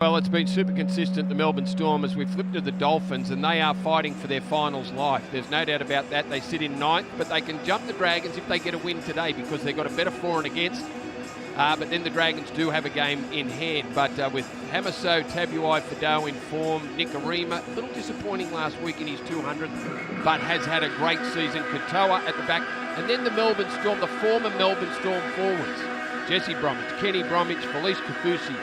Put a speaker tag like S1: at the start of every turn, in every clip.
S1: Well, it's been super consistent, the Melbourne Storm, as we flip to the Dolphins, and they are fighting for their finals life. There's no doubt about that. They sit in ninth, but they can jump the Dragons if they get a win today because they've got a better for and against. But then the Dragons do have a game in hand. But with Hamiso, Tabuai, Fidel in form, Nikorima, a little disappointing last week in his 200th, but has had a great season. Katoa at the back. And then the Melbourne Storm, the former Melbourne Storm forwards. Jesse Bromwich, Kenny Bromwich, Felice Kafusi,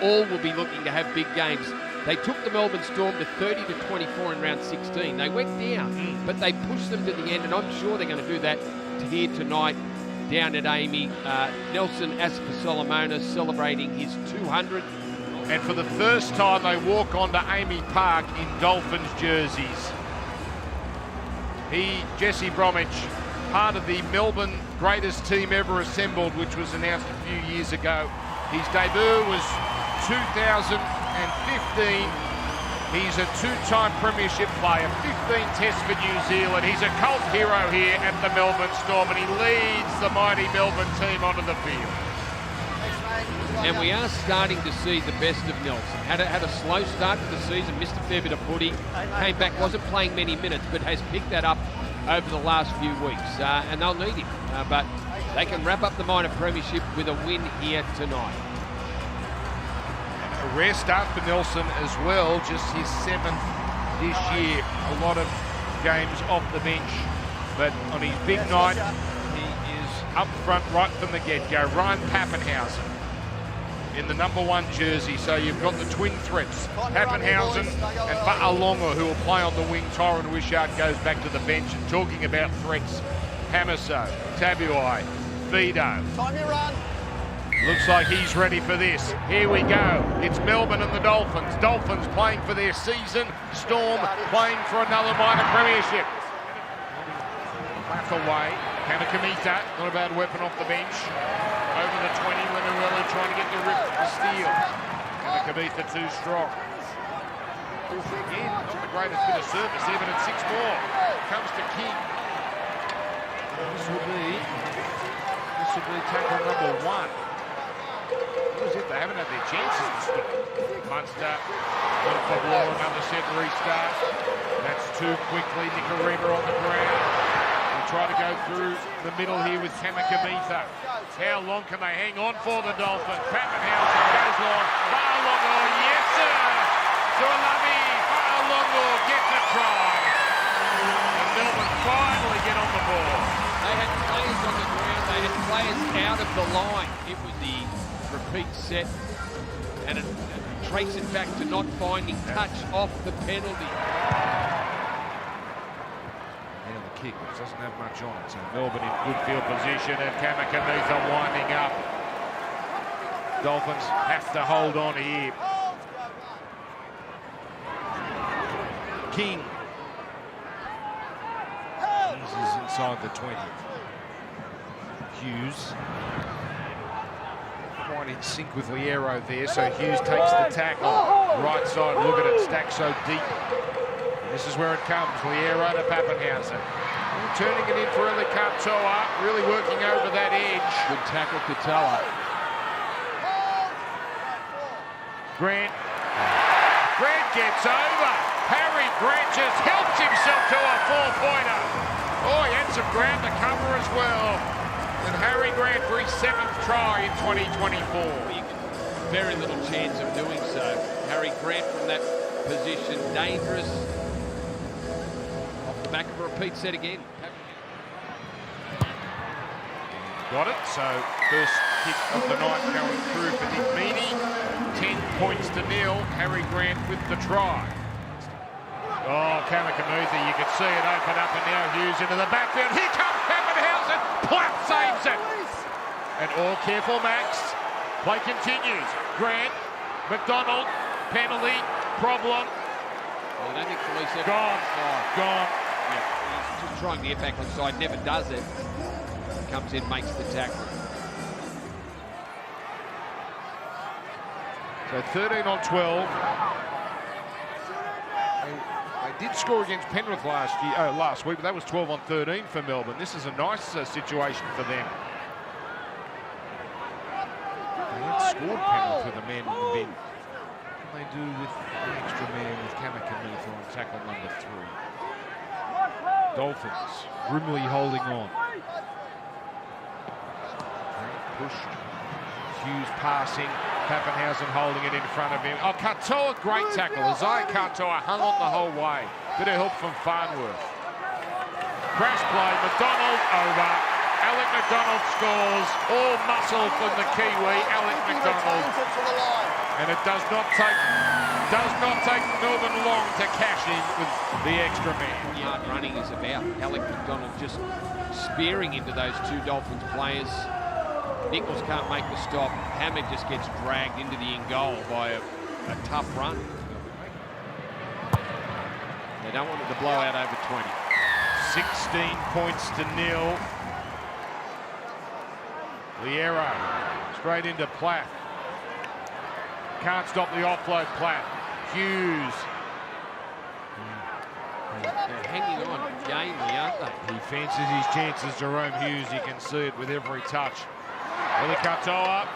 S1: all will be looking to have big games. They took the Melbourne Storm to 30-24 in round 16. They went down, but they pushed them to the end, and I'm sure they're going to do that here tonight down at Amy. Nelson Aspar-Solomona celebrating his 200.
S2: And for the first time, they walk onto Amy Park in Dolphins jerseys. Jesse Bromwich, part of the Melbourne greatest team ever assembled, which was announced a few years ago. His debut was 2015. He's a two-time Premiership player, 15 tests for New Zealand. He's a cult hero here at the Melbourne Storm, and he leads the mighty Melbourne team onto the field.
S1: And we are starting to see the best of Nelson. Had a slow start to the season, missed a fair bit of footy, came back, wasn't playing many minutes, but has picked that up over the last few weeks. And they'll need him, but they can wrap up the minor Premiership with a win here tonight.
S2: A rare start for Nelson as well, just his 7th this year. A lot of games off the bench, but on his big night, he is up front right from the get-go. Ryan Pappenhausen in the #1 jersey, so you've got the twin threats, Pappenhausen and Fa'alonga, who will play on the wing. Tyron Wishart goes back to the bench, and talking about threats, Hamiso, Tabuai, Fido.
S3: Time you run.
S2: Looks like he's ready for this. Here we go. It's Melbourne and the Dolphins. Dolphins playing for their season. Storm playing for another minor Premiership. Back away. Kanakamita, not a bad weapon off the bench. Over the 20, Lemuelu trying to get the rip to steal. Kanakamita too strong. Again, not the greatest bit of service here, but it's 6 more. Comes to King. This will be tackle #1. As if they haven't had their chances this week. Munster, one for Bloor, another set restart. That's too quickly. Nikorima on the ground. They try to go through the middle here with Kanakamita. How long can they hang on for the Dolphins? Pappenhausen goes long. Fa'alonga, yes sir! Suolami, Fa'alonga gets a try. And Melbourne finally get on the ball.
S1: They had players on the ground, they had players out of the line. It was the repeat set, and it trace it back to not finding touch off the penalty.
S2: And the kick, which doesn't have much on it. So Melbourne in good field position, and Kanakamita winding up. Dolphins have to hold on here. King. He's inside the 20. Hughes. Quite in sync with Liero there, so Hughes takes the tackle. Right side, look at it, stacked so deep. This is where it comes, Liero to Pappenhausen. Turning it in for Eli Katoa, really working over that edge.
S1: Good tackle, Katoa.
S2: Grant gets over. Harry Grant just helps himself to a 4-pointer. Oh, he had some ground to cover as well. And Harry Grant for his 7th try in 2024.
S1: Very little chance of doing so. Harry Grant from that position, dangerous. Off the back of a repeat set again.
S2: Got it, so first kick of the night going through for Nick Meaney. 10 points to nil. Harry Grant with the try. Oh, Kanakamita, you can see it open up, and now Hughes into the backfield. Here comes Pappenhausen. Platt saves it. And all careful, Max. Play continues. Grant, McDonald, penalty, problem.
S1: Well, I don't think Felice ever
S2: Gone.
S1: Gone. Yeah, he's just trying to get back on side, never does it. Comes in, makes the tackle.
S2: So 13 on 12. They did score against Penrith last week, but that was 12 on 13 for Melbourne. This is a nice situation for them. They had scored Penrith with a man in the bin. do with the extra man with Kamikamuth on tackle number 3. Dolphins grimly holding on. Pushed. Hughes passing. Pappenhausen holding it in front of him. Oh, Katoa, great tackle. Isaiah Katoa hung on the whole way. Bit of help from Farnworth. Crash play. McDonald over. Alec McDonald scores. All muscle from the Kiwi, Alec McDonald. And it does not take Melbourne long to cash in with the extra man.
S1: Yard running is about. Alec McDonald just spearing into those 2 Dolphins players. Nichols can't make the stop. Hammond just gets dragged into the in goal by a tough run. They don't want it to blow out over 20.
S2: 16 points to 0. Liero straight into Platt. Can't stop the offload, Platt. Hughes.
S1: They're hanging on gamely, aren't they?
S2: He fancies his chances, Jerome Hughes. You can see it with every touch. Willie Katoa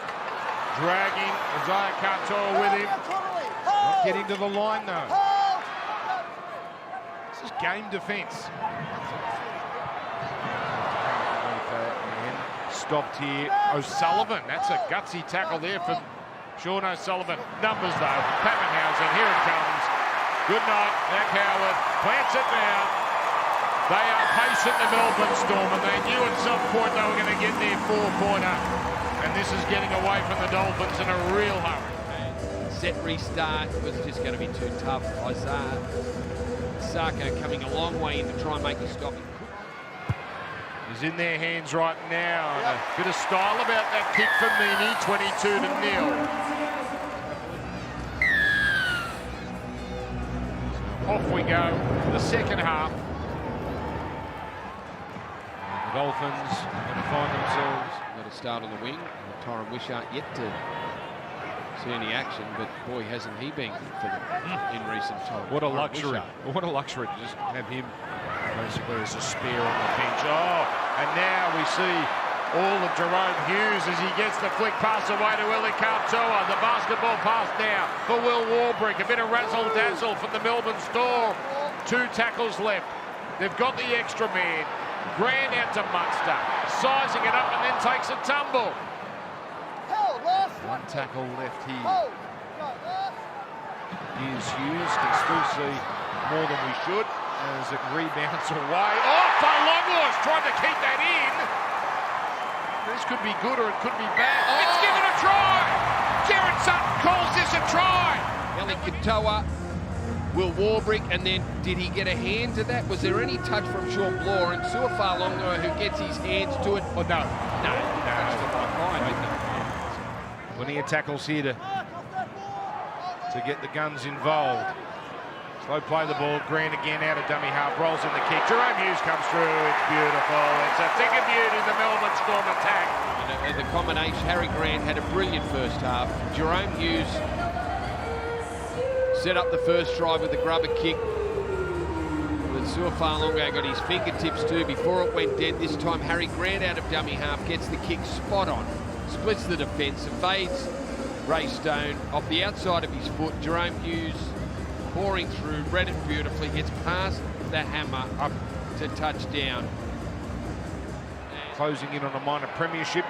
S2: dragging Isaiah Katoa with him. Not getting to the line though. This is game defence. Stopped here. O'Sullivan. That's a gutsy tackle there from Sean O'Sullivan. Numbers though. Pappenhausen. Here it comes. Good night. Mac Howard plants it down. They are pacing the Melbourne Storm, and they knew at some point they were going to get their 4-pointer. And this is getting away from the Dolphins in a real hurry.
S1: Set restart was just going to be too tough. Isaiah Sako coming a long way in to try and make the stop.
S2: Is in their hands right now. And a bit of style about that kick from Meany, 22-0. Off we go for the second half. The Dolphins are going to find themselves.
S1: Got to start on the wing. Tyron Wishart yet to see any action, but boy, hasn't he been good for them in recent times.
S2: What a luxury. What a luxury to just have him basically as a spare on the bench. Oh, and now we see all of Jerome Hughes as he gets the flick pass away to Willie Katoa. The basketball pass now for Will Warbrick. A bit of razzle-dazzle from the Melbourne Storm. 2 tackles left. They've got the extra man. Grant out to Munster. Sizing it up and then takes a tumble. 1 tackle left here. Here's Hughes. Can still see more than we should as it rebounds away. Oh, Longworth tried to keep that in. This could be good or it could be bad. Oh. It's given a try. Kieran Sutton calls this a try.
S1: Ellie Katoa, Will Warbrick, and then did he get a hand to that? Was there any touch from Sean Bloor and Suafalonga who gets his hands to it?
S2: Oh, no.
S1: No.
S2: Plenty of tackles here to get the guns involved. Slow play the ball. Grant again out of dummy half. Rolls in the kick. Jerome Hughes comes through. It's beautiful. It's a thing of beauty, the Melbourne Storm attack.
S1: And the combination, Harry Grant had a brilliant first half. Jerome Hughes set up the first try with the grubber kick. But Suafalonga got his fingertips too before it went dead. This time Harry Grant out of dummy half gets the kick spot on. Splits the defence, evades Ray Stone off the outside of his foot. Jerome Hughes pouring through, read it beautifully, gets past the hammer up to touchdown.
S2: Closing in on a minor premiership.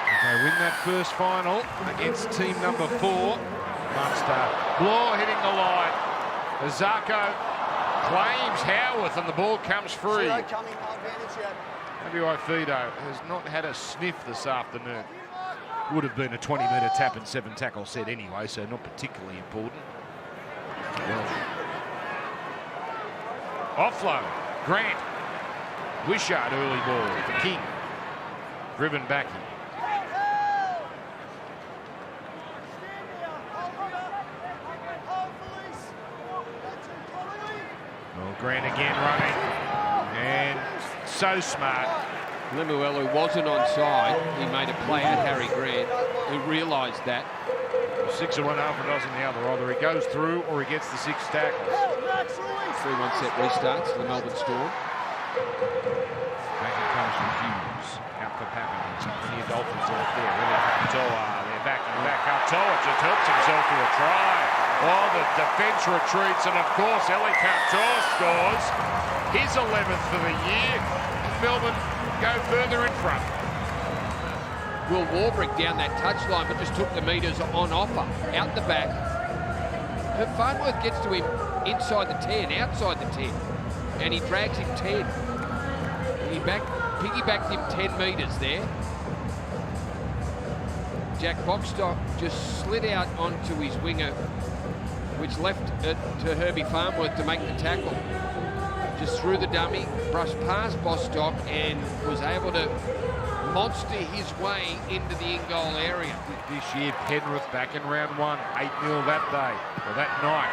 S2: And they win that first final against team number 4. Munster. Bloor hitting the line. Zarko claims Howarth and the ball comes free. WI Fido has not had a sniff this afternoon. Would have been a 20-metre tap and 7 tackle set anyway, so not particularly important. Offload. Grant. Wishart early ball for King. Driven back here. Well, Grant again running. And so smart.
S1: Lemuelu wasn't onside. He made a play at Harry Grant, who realised that.
S2: 6 of one, half a dozen the other. Either he goes through or he gets the 6 tackles.
S1: 3-1 set restarts to the Melbourne Storm.
S2: Back it comes from Hughes. Out for Pappenhausen. The Dolphins off there. Really Katoa. They're backing back up. Toa just helps himself to a try. Oh, the defence retreats, and of course, Eli Katoa scores his 11th for the year. Melbourne go further in front.
S1: Will Warbrick down that touchline, but just took the metres on offer, out the back. Farnworth gets to him inside the 10, outside the 10, and he drags him 10. He piggybacked him 10 metres there. Jack Boxstock just slid out onto his winger, which left it to Herbie Farnworth to make the tackle. Just threw the dummy, brushed past Bostock, and was able to monster his way into the in-goal area.
S2: This year, Penrith back in round 1, 8-0 that day, or that night.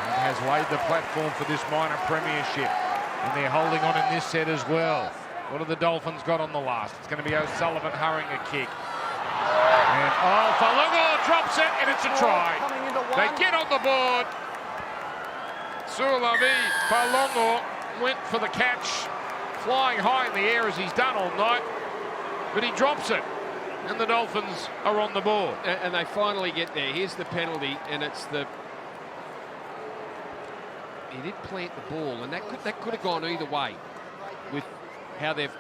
S2: And has laid the platform for this minor premiership. And they're holding on in this set as well. What have the Dolphins got on the last? It's going to be O'Sullivan hurrying a kick. And Falungo drops it, and it's a try. They get on the board. Suolavi Falungo went for the catch, flying high in the air as he's done all night, but he drops it, and the Dolphins are on the board.
S1: And they finally get there. Here's the penalty, and it's the... He did plant the ball, and that could have gone either way with how they've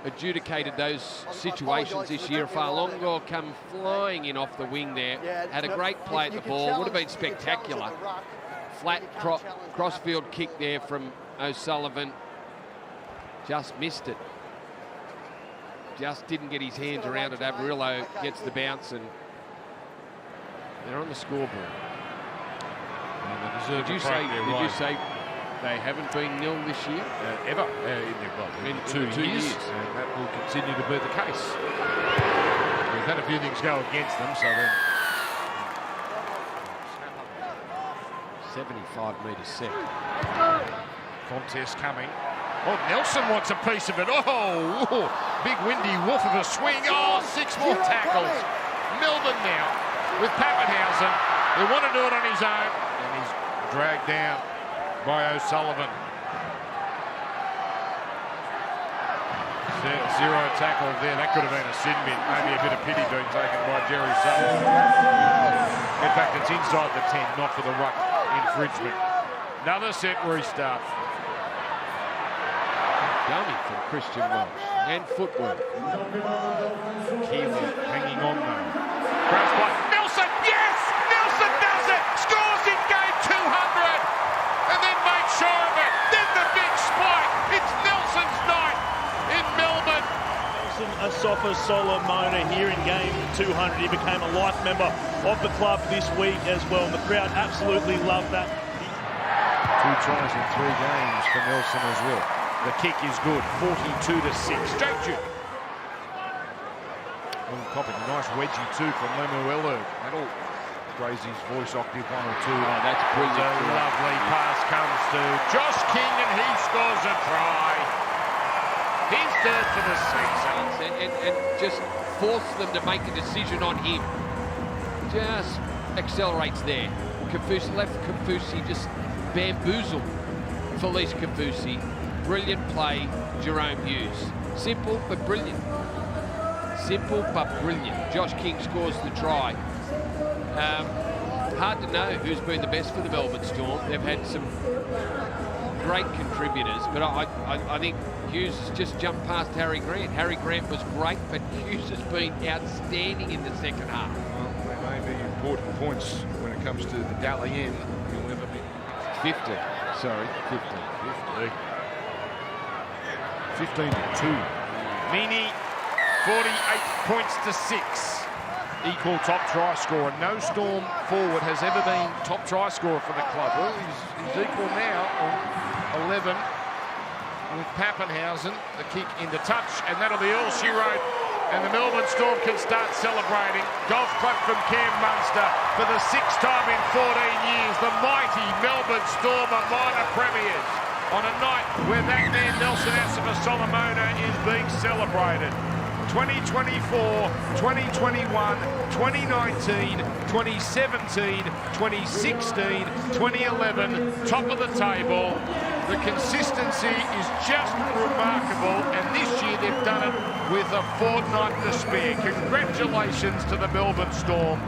S1: adjudicated those situations this year. Falungo come flying in off the wing there, had a great play at the ball, would have been spectacular. Flat crossfield kick there from O'Sullivan. Just missed it. Just didn't get his hands around it. Averillo gets the bounce, and they're on the scoreboard. Did you say they haven't been nil this year?
S2: Ever. In two years. And that will continue to be the case. We've had a few things go against them, so then...
S1: 75-metre set.
S2: Contest coming. Oh, Nelson wants a piece of it. Oh, big windy woof of a swing. Oh, 6 more tackles. Melbourne now with Pappenhausen, who want to do it on his own, and he's dragged down by O'Sullivan. Zero tackle there. That could have been a sin bin. Maybe a bit of pity being taken by Jerry Sullivan. In fact, it's inside the 10, not for the ruck infringement. Another set restart.
S1: Dummy from Christian Welch. And footwork.
S2: Keely hanging on though. Crouch play. Nelson, yes! Nelson does it! Scores in game 200! And then makes sure of it. Then the big spike. It's Nelson's night in Melbourne.
S3: Nelson Asafa Solomona here in game 200. He became a life member of the club this week as well. And the crowd absolutely loved that.
S2: 2 tries in 3 games for Nelson as well. The kick is good, 42-6. Jake Duke. Copping a nice wedgie too from Lemuelu. That'll raise his voice octave 1 or 2.
S1: Oh, that's brilliant.
S2: A lovely pass comes to Josh King, and he scores a try. His 3rd for the season.
S1: And just force them to make a decision on him. Just accelerates there. Kafusi left Kafusi just bamboozled Felice Kafusi. Brilliant play, Jerome Hughes. Simple but brilliant. Simple but brilliant. Josh King scores the try. Hard to know who's been the best for the Melbourne Storm. They've had some great contributors, but I think Hughes has just jumped past Harry Grant. Harry Grant was great, but Hughes has been outstanding in the second half.
S4: Well, they may be important points when it comes to the Dally-In. You'll never be
S1: 50. Sorry, 50.
S2: 15-2. Meany, 48 points to 6. Equal top try scorer. No Storm forward has ever been top try scorer for the club. Well, he's equal now on 11 with Pappenhausen. The kick into touch, and that'll be all she wrote. And the Melbourne Storm can start celebrating. Golf clap from Cam Munster for the 6th time in 14 years. The mighty Melbourne Storm are minor premiers on a night where that man Nelson Asafa Solomona is being celebrated. 2024, 2021, 2019, 2017, 2016, 2011, top of the table. The consistency is just remarkable, and this year they've done it with a fortnight to spare. Congratulations to the Melbourne Storm.